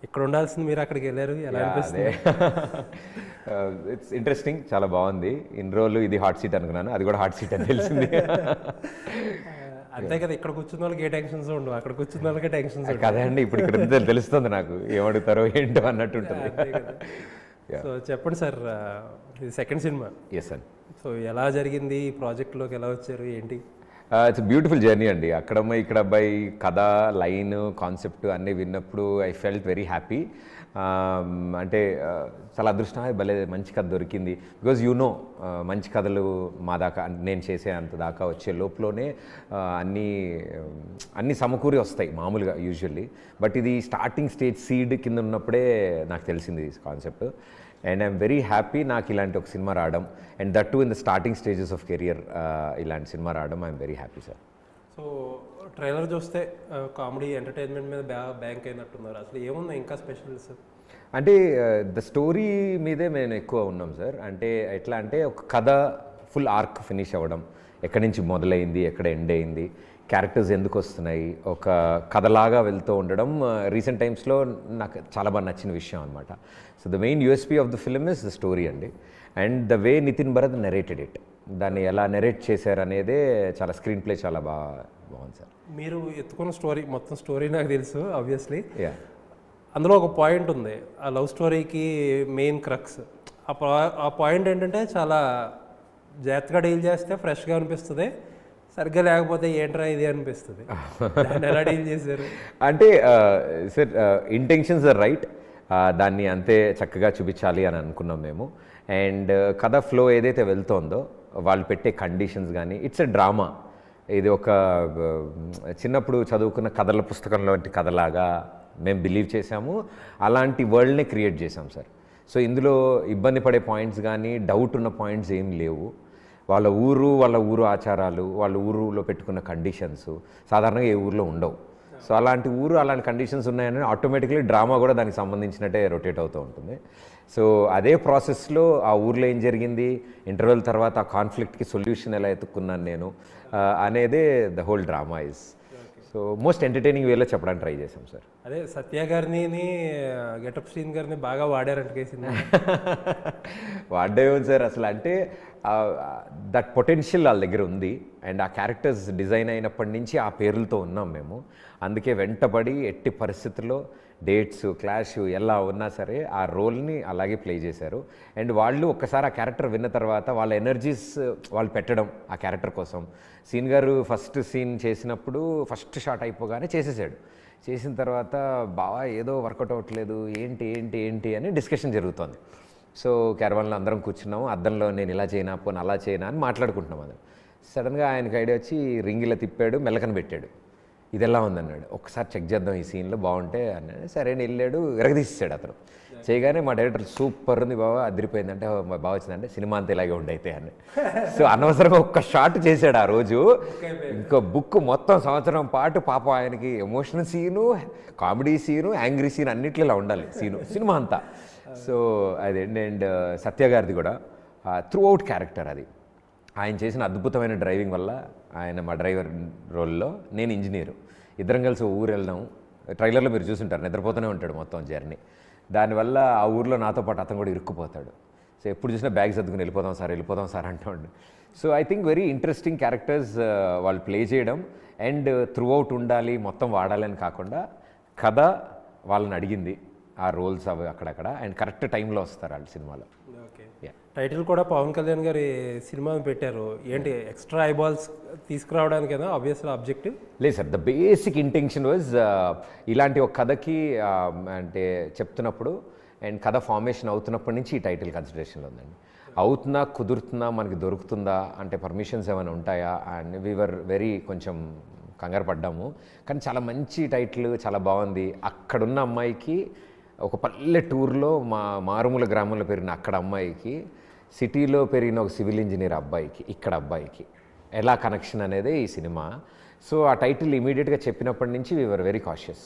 ఇక్కడ ఉండాల్సింది మీరు అక్కడికి వెళ్ళారు, ఎలా అనిపిస్తుంది? ఇట్స్ ఇంట్రెస్టింగ్, చాలా బాగుంది. ఇన్ని రోజులు ఇది హాట్ సీట్ అనుకున్నాను, అది కూడా హాట్ సీట్ అని తెలిసింది. అంతే కదా, ఇక్కడ కూర్చున్న వాళ్ళకి ఏ టెన్షన్స్ ఉండవు, అక్కడ కూర్చున్న వాళ్ళకి టెన్షన్స్ కదే అండి. ఇప్పుడు ఇక్కడ తెలుస్తుంది నాకు ఏమడుగుతారో ఏంటో అన్నట్టు ఉంటుంది. సో చెప్పండి సార్, ఇది second cinema. Yes sir. So ఎలా జరిగింది, ఈ ప్రాజెక్ట్లోకి ఎలా వచ్చారు, ఏంటి? ఇట్స్ బ్యూటిఫుల్ జర్నీ అండి. అక్కడమ్మ ఇక్కడ అబ్బాయి కథ, లైన్, కాన్సెప్ట్ అన్నీ విన్నప్పుడు ఐ ఫెల్ట్ వెరీ హ్యాపీ. అంటే చాలా అదృష్టం, భలే మంచి కథ దొరికింది. బికాజ్ మంచి కథలు మా దాకా నేను చేసే అంత దాకా వచ్చే లోపలనే అన్నీ సమకూరి వస్తాయి మామూలుగా యూజువల్లీ. బట్ ఇది స్టార్టింగ్ స్టేజ్ సీడ్ కింద ఉన్నప్పుడే నాకు తెలిసింది ఈ concept. And I'm very happy నాకు ఇలాంటి ఒక సినిమా రావడం, and that to in the starting stages of career ఇలాంటి సినిమా రావడం I'm very happy sir. So trailer చూస్తే కామెడీ ఎంటర్టైన్మెంట్ మీద బ్యాంక్ అయినట్టున్నారు. అసలు ఏముంది ఇంకా స్పెషల్ సార్? అంటే ద స్టోరీ మీదే మేము ఎక్కువ ఉన్నాం సార్. అంటే ఎట్లా అంటే ఒక కథ ఫుల్ ఆర్క్ ఫినిష్ అవ్వడం, ఎక్కడి నుంచి మొదలైంది, ఎక్కడ ఎండ్ అయింది, క్యారెక్టర్స్ ఎందుకు వస్తున్నాయి, ఒక కథలాగా వెళ్తూ ఉండడం రీసెంట్ టైమ్స్లో నాకు చాలా బాగా నచ్చిన విషయం అనమాట. So the main USP of the film is the story అండి. And the way Nithin Bharat narrated it, దాన్ని ఎలా నెరేట్ చేశారు అనేదే చాలా స్క్రీన్ ప్లే చాలా బాగుంది సార్. మీరు ఎత్తుకున్న స్టోరీ, మొత్తం స్టోరీ నాకు తెలుసు ఆబ్వియస్లీ. యా, అందులో ఒక పాయింట్ ఉంది, ఆ లవ్ స్టోరీకి మెయిన్ క్రక్స్. ఆ పాయింట్ ఏంటంటే చాలా జాగ్రత్తగా డీల్ చేస్తే ఫ్రెష్గా అనిపిస్తుంది, సరిగ్గా లేకపోతే ఏంట్రా ఇది అనిపిస్తుంది. దాన్ని ఎలా డీల్ చేశారు? అంటే సార్ ఇంటెన్షన్స్ ఆర్ రైట్, దాన్ని అంతే చక్కగా చూపించాలి అని అనుకున్నాం మేము. అండ్ కథ ఫ్లో ఏదైతే వెళ్తోందో వాళ్ళు పెట్టే కండిషన్స్ కానీ, ఇట్స్ ఎ డ్రామా. ఇది ఒక చిన్నప్పుడు చదువుకున్న కథల పుస్తకంలోంటి కథలాగా మేము బిలీవ్ చేసాము, అలాంటి వరల్డ్నే క్రియేట్ చేసాం సార్. సో ఇందులో ఇబ్బంది పడే పాయింట్స్ కానీ, డౌట్ ఉన్న పాయింట్స్ ఏం లేవు. వాళ్ళ ఊరు ఆచారాలు, వాళ్ళ ఊరులో పెట్టుకున్న కండిషన్స్ సాధారణంగా ఏ ఊర్లో ఉండవు. సో అలాంటి అలాంటి కండిషన్స్ ఉన్నాయని ఆటోమేటిక్లీ డ్రామా కూడా దానికి సంబంధించినట్టే రొటేట్ అవుతూ ఉంటుంది. సో అదే ప్రాసెస్లో ఆ ఊర్లో ఏం జరిగింది, ఇంటర్వెల్ తర్వాత ఆ కాన్ఫ్లిక్ట్కి సొల్యూషన్ ఎలా ఎత్తుక్కున్నాను నేను అనేదే the whole drama is. So most entertaining వేలో చెప్పడానికి ట్రై చేసాం సార్. అదే సత్య గారిని, గెటప్ శ్రీన్ గారిని బాగా వాడారంట కేసింది. వాడేమో సార్, అసలు అంటే దట్ పొటెన్షియల్ వాళ్ళ దగ్గర ఉంది. అండ్ ఆ క్యారెక్టర్స్ డిజైన్ అయినప్పటి నుంచి ఆ పేర్లతో ఉన్నాం మేము. అందుకే వెంటబడి ఎట్టి పరిస్థితుల్లో డేట్స్ క్లాష్ ఎలా ఉన్నా సరే ఆ రోల్ని అలాగే ప్లే చేశారు. అండ్ వాళ్ళు ఒక్కసారి ఆ క్యారెక్టర్ విన్న తర్వాత వాళ్ళ ఎనర్జీస్ వాళ్ళు పెట్టడం ఆ క్యారెక్టర్ కోసం. సీన్ గారు ఫస్ట్ సీన్ చేసినప్పుడు ఫస్ట్ షాట్ అయిపోగానే చేసేసాడు. చేసిన తర్వాత బాగా ఏదో వర్కౌట్ అవ్వట్లేదు, ఏంటి అని డిస్కషన్ జరుగుతోంది. సో క్యారవాన్లో అందరం కూర్చున్నాము, అద్దంలో నేను ఇలా చేయనా పోనీ అలా చేయనా అని మాట్లాడుకుంటున్నాం. అది సడన్గా ఆయనకి ఐడియా వచ్చి రింగ్ ఇలా తిప్పాడు, మెల్లకని పెట్టాడు. ఇది ఎలా ఉందన్నాడు, ఒకసారి చెక్ చేద్దాం ఈ సీన్లో బాగుంటే అన్నాడు. సరే అని వెళ్ళాడు, విరగదీసాడు అతను. చేయగానే మా డైరెక్టర్ సూపర్ ఉంది బాబా, అదిరిపోయిందంటే బాగా వచ్చిందంటే సినిమా అంతా ఇలాగే ఉండైతే అని. సో అనవసరంగా ఒక్క షాట్ చేశాడు ఆ రోజు. ఇంకో బుక్ మొత్తం సంవత్సరం పాటు పాపం ఆయనకి emotional scene, comedy scene, angry scene అన్నిట్లో ఇలా ఉండాలి సినిమా అంతా. సో అదేంటి. అండ్ సత్య గారిది కూడా త్రూ అవుట్ క్యారెక్టర్ అది. ఆయన చేసిన అద్భుతమైన డ్రైవింగ్ వల్ల, ఆయన మా డ్రైవర్ రోల్లో, నేను ఇంజనీరు, ఇద్దరం కలిసి ఊరు వెళ్దాం. ట్రైలర్లో మీరు చూసుంటారు, నిద్రపోతూనే ఉంటాడు మొత్తం జర్నీ. దానివల్ల ఆ ఊర్లో నాతో పాటు అతను కూడా ఇరుక్కుపోతాడు. సో ఎప్పుడు చూసినా బ్యాగ్ సర్దుకుని వెళ్ళిపోదాం సార్ అంటాడు. So I think very interesting characters వాళ్ళు ప్లే చేయడం. అండ్ త్రూ అవుట్ ఉండాలి, మొత్తం వాడాలని కాకుండా కథ వాళ్ళని అడిగింది, ఆ రోల్స్ అవి అక్కడక్కడ, అండ్ కరెక్ట్ టైంలో వస్తారు వాళ్ళు సినిమాలో. టైటిల్ కూడా పవన్ కళ్యాణ్ గారి సినిమా పెట్టారు. ఏంటి ఎక్స్ట్రా ఐబాల్స్ తీసుకురావడానికి కదా ఆబ్వియస్లీ ఆబ్జెక్టివ్? లేదు sir, the basic intention was ఇలాంటి ఒక కథకి అంటే చెప్తున్నప్పుడు అండ్ కథ ఫార్మేషన్ అవుతున్నప్పటి నుంచి ఈ టైటిల్ కన్సిడరేషన్లో ఉందండి. అవుతున్నా, కుదురుతుందా, మనకి దొరుకుతుందా, అంటే పర్మిషన్స్ ఏమైనా ఉంటాయా అండ్ వీవర్ వెరీ కొంచెం కంగారు పడ్డాము. కానీ చాలా మంచి టైటిల్, చాలా బాగుంది. అక్కడున్న అమ్మాయికి, ఒక పల్లెటూరులో మారుమూల గ్రామంలో పెరిగిన అక్కడ అమ్మాయికి, సిటీలో పెరిగిన ఒక సివిల్ ఇంజనీర్ అబ్బాయికి, ఇక్కడ అబ్బాయికి ఎలా కనెక్షన్ అనేది ఈ సినిమా. సో ఆ టైటిల్ ఇమీడియట్గా చెప్పినప్పటి నుంచి వీఆర్ వెరీ కాషియస్.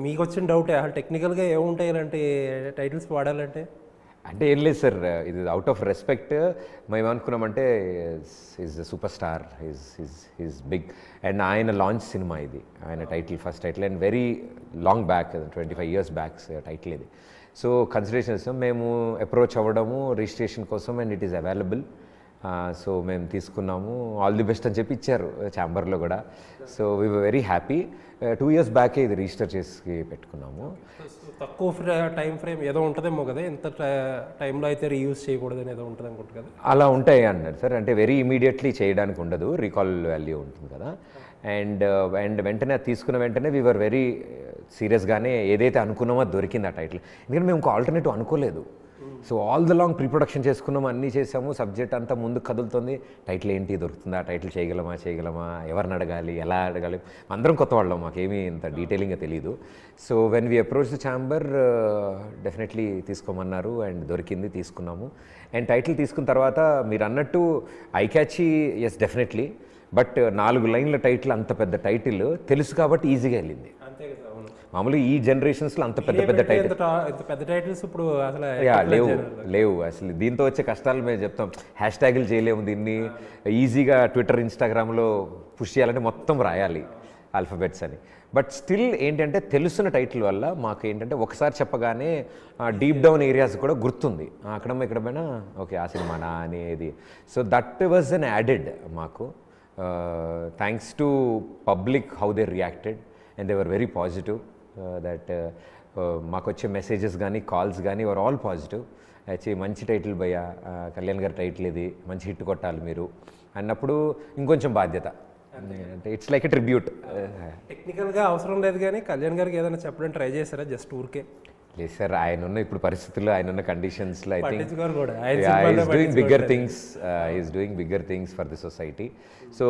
మీకు వచ్చిన డౌటే, టెక్నికల్గా ఏముంటాయి ఇలాంటి టైటిల్స్ వాడాలంటే? అంటే ఏం లేదు సార్, ఇది అవుట్ ఆఫ్ రెస్పెక్ట్ మేము అనుకున్నామంటే is super star, is big. And ఆయన లాంచ్ సినిమా ఇది, ఆయన title, first title, and very long back, 25 years back title ఇది. సో కన్సిడరేషన్స్ మేము అప్రోచ్ అవ్వడము రిజిస్ట్రేషన్ కోసం, and it is available. So మేము తీసుకున్నాము, ఆల్ ది బెస్ట్ అని చెప్పి ఇచ్చారు ఛాంబర్లో కూడా. So we were very happy. 2 years బ్యాకే ఇది రిజిస్టర్ చేసి పెట్టుకున్నాము. తక్కువ టైం ఫ్రేమ్ ఏదో ఉంటుందేమో కదా, ఎంత టైంలో అయితే రీయూజ్ చేయకూడదని ఏదో ఉంటుంది అనుకుంటు కదా. అలా ఉంటాయి అన్నారు సార్, అంటే వెరీ ఇమీడియట్లీ చేయడానికి ఉండదు, రీకాల్ వాల్యూ ఉంటుంది కదా. అండ్ వెంటనే తీసుకున్న వెంటనే వీఆర్ వెరీ సీరియస్గానే ఏదైతే అనుకున్నామో అది దొరికింది ఆ టైటిల్. ఎందుకంటే మేము ఇంకో ఆల్టర్నేటివ్ అనుకోలేదు. So all the long pre production చేసుకున్నాము, అన్నీ చేసాము, సబ్జెక్ట్ అంతా ముందుకు కదులుతుంది. టైటిల్ ఏంటి దొరుకుతుందా, టైటిల్ చేయగలమా, ఎవరిని అడగాలి, ఎలా అడగాలి, అందరం కొత్త వాళ్ళం, మాకేమీ ఇంత డీటెయిలింగ్గా తెలియదు. So when we approach the chamber, definitely తీసుకోమన్నారు అండ్ దొరికింది, తీసుకున్నాము. అండ్ టైటిల్ తీసుకున్న తర్వాత మీరు అన్నట్టు eye catchy, yes definitely, but 4 లైన్ల టైటిల్, అంత పెద్ద టైటిల్ తెలుసు కాబట్టి ఈజీగా వెళ్ళింది. అంతే కదా. అవును, మామూలుగా ఈ జనరేషన్స్లో అంత పెద్ద టైటిల్ పెద్ద టైటిల్స్ ఇప్పుడు అసలు లేవు అసలు. దీంతో వచ్చే కష్టాలు మేము చెప్తాం, హ్యాష్ ట్యాగులు చేయలేము దీన్ని, ఈజీగా ట్విట్టర్, ఇన్స్టాగ్రామ్లో పుష్ చేయాలంటే మొత్తం రాయాలి ఆల్ఫాబెట్స్ అని. బట్ స్టిల్ ఏంటంటే తెలుసున్న టైటిల్ వల్ల మాకు ఏంటంటే ఒకసారి చెప్పగానే డీప్ డౌన్ ఏరియాస్ కూడా గుర్తుంది, ఇక్కడ పోయినా ఓకే ఆ సినిమానా అనేది. So that was an added మాకు. Thanks to public, how they reacted, and they were very positive. That మాకు వచ్చే మెసేజెస్ కానీ కాల్స్ కానీ వర్ ఆల్ పాజిటివ్. యాక్చువల్లీ మంచి టైటిల్ భయ్యా, కళ్యాణ్ గారి టైటిల్ ఇది, మంచి హిట్ కొట్టాలి మీరు అన్నప్పుడు ఇంకొంచెం బాధ్యత, అంటే ఇట్స్ లైక్ ఎ ట్రిబ్యూట్. టెక్నికల్గా అవసరం లేదు కానీ కళ్యాణ్ గారికి ఏదైనా చెప్పడం ట్రై చేస్తారా, జస్ట్ ఊరికే? లేదు సార్, ఆయన ఉన్న ఇప్పుడు పరిస్థితుల్లో, ఆయన ఉన్న కండిషన్స్లో ఐ థింక్ కూడా is doing bigger things for the society. So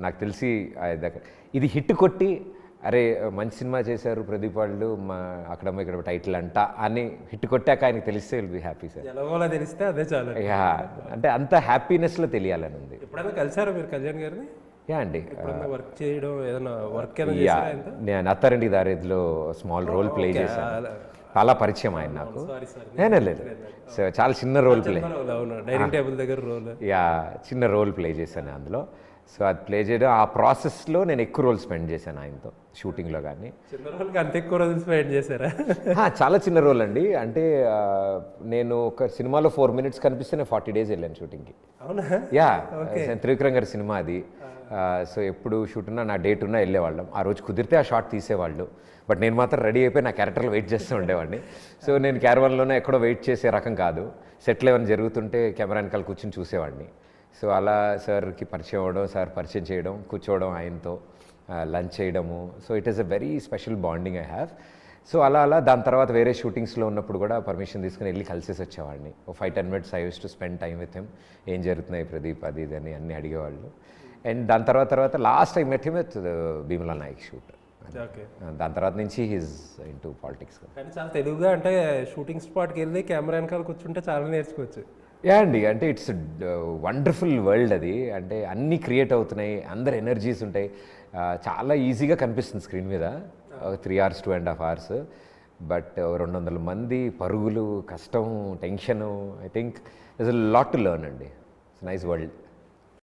నాకు తెలిసి ఇది హిట్ కొట్టి, అరే మంచి సినిమా చేశారు ప్రదీప్ వాళ్ళు, మా ఇక్కడ టైటిల్ అంట అని హిట్ కొట్టాక ఆయనకి తెలిస్తే విల్ బి హ్యాపీ సార్. ఎలాగోలా తెలిస్తే అదే చాలు. అంటే అంత హ్యాపీనెస్లో తెలియాలని ఉంది. ఎప్పుడైనా కలిసారా మీరు కళ్యాణ్ గారిని? యా అండి, వర్క్ చేయడం ఏదైనా వర్క్ నేను అత్తారింటి దారేదిలో స్మాల్ రోల్ ప్లే చేశాను, చాలా పరిచయం ఆయన నాకు. లేదు, సో చాలా చిన్న రోల్ ప్లే, డైనింగ్ టేబుల్ దగ్గర రోల్, చిన్న రోల్ ప్లే చేశాను అందులో. సో అది ప్లే చేయడం, ఆ ప్రాసెస్లో నేను ఎక్కువ రోల్ స్పెండ్ చేశాను ఆయనతో షూటింగ్లో. కానీ చిన్న రోల్కి అంత ఎక్కువ రోజులు స్పెండ్ చేశారా? చాలా చిన్న రోల్ అండి, అంటే నేను ఒక సినిమాలో 4 minutes కనిపిస్తే నేను 40 days వెళ్ళాను షూటింగ్కి. అవునా? యా, త్రివిక్రమ్ గారి సినిమా అది. సో ఎప్పుడు షూట్ ఉన్నా, నా డేట్ ఉన్నా వెళ్ళేవాళ్ళం. ఆ రోజు కుదిరితే ఆ షాట్ తీసేవాళ్ళు, బట్ నేను మాత్రం రెడీ అయిపోయి నా క్యారెక్టర్లో వెయిట్ చేస్తూ ఉండేవాడిని. సో నేను క్యారవాన్లోనే ఎక్కడో వెయిట్ చేసే రకం కాదు, సెట్లో ఏమైనా జరుగుతుంటే కెమెరా వెనకాల కూర్చొని చూసేవాడిని. సో అలా సార్కి పరిచయం అవ్వడం, సార్ పరిచయం చేయడం, కూర్చోవడం ఆయనతో, లంచ్ చేయడము. So it is a very special bonding I have. So అలా దాని తర్వాత వేరే షూటింగ్స్లో ఉన్నప్పుడు కూడా పర్మిషన్ తీసుకుని వెళ్ళి కలిసేసి వచ్చేవాడిని. 5-10 minutes I use to spend time with him. ఏం జరుగుతున్నాయి ప్రదీప్, అది ఇది అని అన్నీ అడిగేవాళ్ళు. అండ్ దాని తర్వాత last I met him with Bheemla Nayak shoot. దాని తర్వాత నుంచి హీస్ ఇంటూ పాలిటిక్స్. కానీ చాలా తెలుగుగా, అంటే షూటింగ్ స్పాట్కి వెళ్ళి కెమెరా వెనకాల కూర్చుంటే చాలా నేర్చుకోవచ్చు. యా అండి, అంటే ఇట్స్ వండర్ఫుల్ వరల్డ్ అది. అంటే అన్నీ క్రియేట్ అవుతున్నాయి, అందరు ఎనర్జీస్ ఉంటాయి, చాలా ఈజీగా కనిపిస్తుంది స్క్రీన్ మీద. 3 hours 2.5 hours, బట్ 200 మంది, పరుగులు, కష్టం, tension. I think there is a lot to learn అండి. It's nice world.